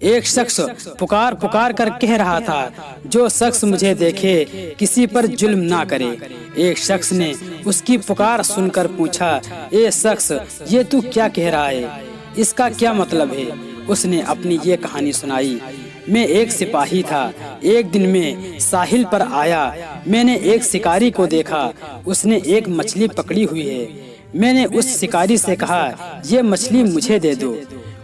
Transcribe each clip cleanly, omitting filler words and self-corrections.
ایک شخص پکار پکار کر کہہ رہا تھا، جو شخص مجھے دیکھے کسی پر ظلم نہ کرے۔ ایک شخص نے اس کی پکار سن کر پوچھا، اے شخص، یہ تو کیا کہہ رہا ہے؟ اس کا کیا مطلب ہے؟ اس نے اپنی یہ کہانی سنائی۔ میں ایک سپاہی تھا، ایک دن میں ساحل پر آیا۔ میں نے ایک شکاری کو دیکھا، اس نے ایک مچھلی پکڑی ہوئی ہے۔ میں نے اس شکاری سے کہا، یہ مچھلی مجھے دے دو۔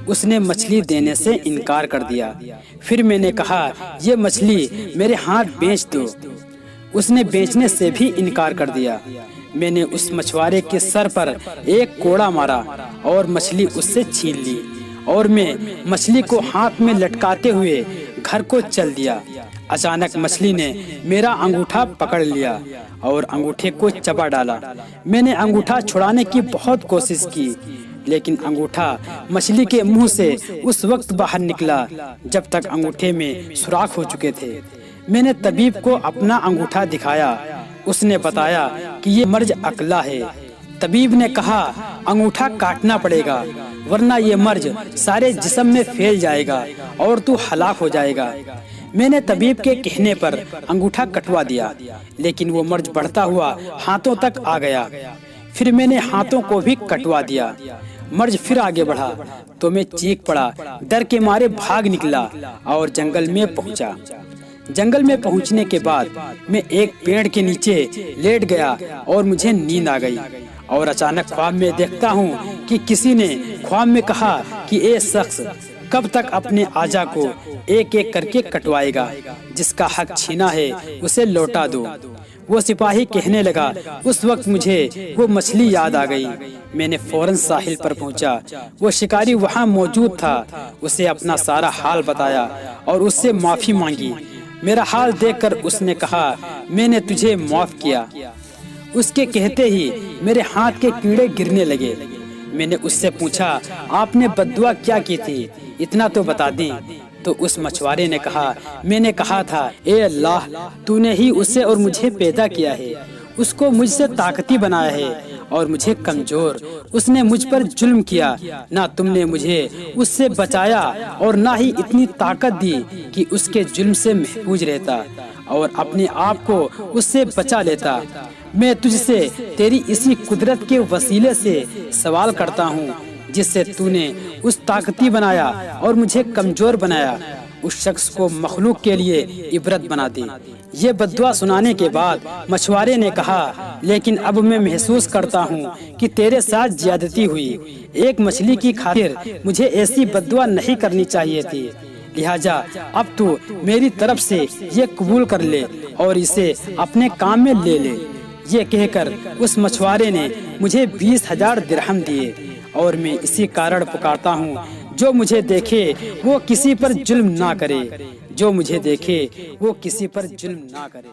اس نے مچھلی دینے سے انکار کر دیا۔ پھر میں نے کہا، یہ مچھلی میرے ہاتھ بیچ دو۔ اس نے بیچنے سے بھی انکار کر دیا۔ میں نے اس مچھوارے کے سر پر ایک کوڑا مارا اور مچھلی اس سے چھین لی، اور میں مچھلی کو ہاتھ میں لٹکاتے ہوئے گھر کو چل دیا۔ اچانک مچھلی نے میرا انگوٹھا پکڑ لیا اور انگوٹھے کو چبا ڈالا۔ میں نے انگوٹھا چھڑانے کی بہت کوشش کی، لیکن انگوٹھا مچھلی کے منہ سے اس وقت باہر نکلا جب تک انگوٹھے میں سوراخ ہو چکے تھے۔ میں نے طبیب کو اپنا انگوٹھا دکھایا۔ اس نے بتایا کہ یہ مرض عقلہ ہے۔ طبیب نے کہا، انگوٹھا کاٹنا پڑے گا، ورنہ یہ مرض سارے جسم میں پھیل جائے گا اور تو ہلاک ہو جائے گا۔ میں نے طبیب کے کہنے پر انگوٹھا کٹوا دیا، لیکن وہ مرض بڑھتا ہوا ہاتھوں تک آ گیا۔ پھر میں نے ہاتھوں کو بھی کٹوا دیا۔ مرض پھر آگے بڑھا تو میں چیخ پڑا، ڈر کے مارے بھاگ نکلا اور جنگل میں پہنچا۔ جنگل میں پہنچنے کے بعد میں ایک پیڑ کے نیچے لیٹ گیا اور مجھے نیند آ گئی، اور اچانک خواب میں دیکھتا ہوں کہ کسی نے خواب میں کہا کہ اے شخص، کب تک اپنے آجا کو ایک ایک کر کے کٹوائے گا؟ جس کا حق چھینا ہے اسے لوٹا دو۔ وہ سپاہی کہنے لگا، اس وقت مجھے وہ مچھلی یاد آ گئی۔ میں نے فوراً ساحل پر پہنچا۔ وہ شکاری وہاں موجود تھا۔ اسے اپنا سارا حال بتایا اور اس سے معافی مانگی۔ میرا حال دیکھ کر اس نے کہا، میں نے تجھے معاف کیا۔ اس کے کہتے ہی میرے ہاتھ کے کیڑے گرنے لگے۔ میں نے اس سے پوچھا، آپ نے بد دعا کیا کی تھی؟ اتنا تو بتا دیں۔ تو اس مچھوارے نے کہا، میں نے کہا تھا، اے اللہ، تو نے ہی اسے اور مجھے پیدا کیا ہے، اس کو مجھ سے طاقتی بنایا ہے اور مجھے کمزور۔ اس نے مجھ پر ظلم کیا، نہ تم نے مجھے اس سے بچایا اور نہ ہی اتنی طاقت دی کہ اس کے ظلم سے محفوظ رہتا اور اپنے آپ کو اس سے بچا لیتا۔ میں تجھ سے تیری اسی قدرت کے وسیلے سے سوال کرتا ہوں جس سے تو نے اس طاقتی بنایا اور مجھے کمزور بنایا، اس شخص کو مخلوق کے لیے عبرت بنا دی۔ یہ بد دعا سنانے کے بعد مچھوارے نے کہا، لیکن اب میں محسوس کرتا ہوں کہ تیرے ساتھ زیادتی ہوئی۔ ایک مچھلی کی خاطر مجھے ایسی بد دعا نہیں کرنی چاہیے تھی، لہٰذا اب تو میری طرف سے یہ قبول کر لے اور اسے اپنے کام میں لے لے۔ یہ کہہ کر اس مچھوارے نے مجھے 20,000 درہم دیے، اور میں اسی کارڑ پکارتا ہوں، جو مجھے دیکھے وہ کسی پر ظلم نہ کرے، جو مجھے دیکھے وہ کسی پر ظلم نہ کرے۔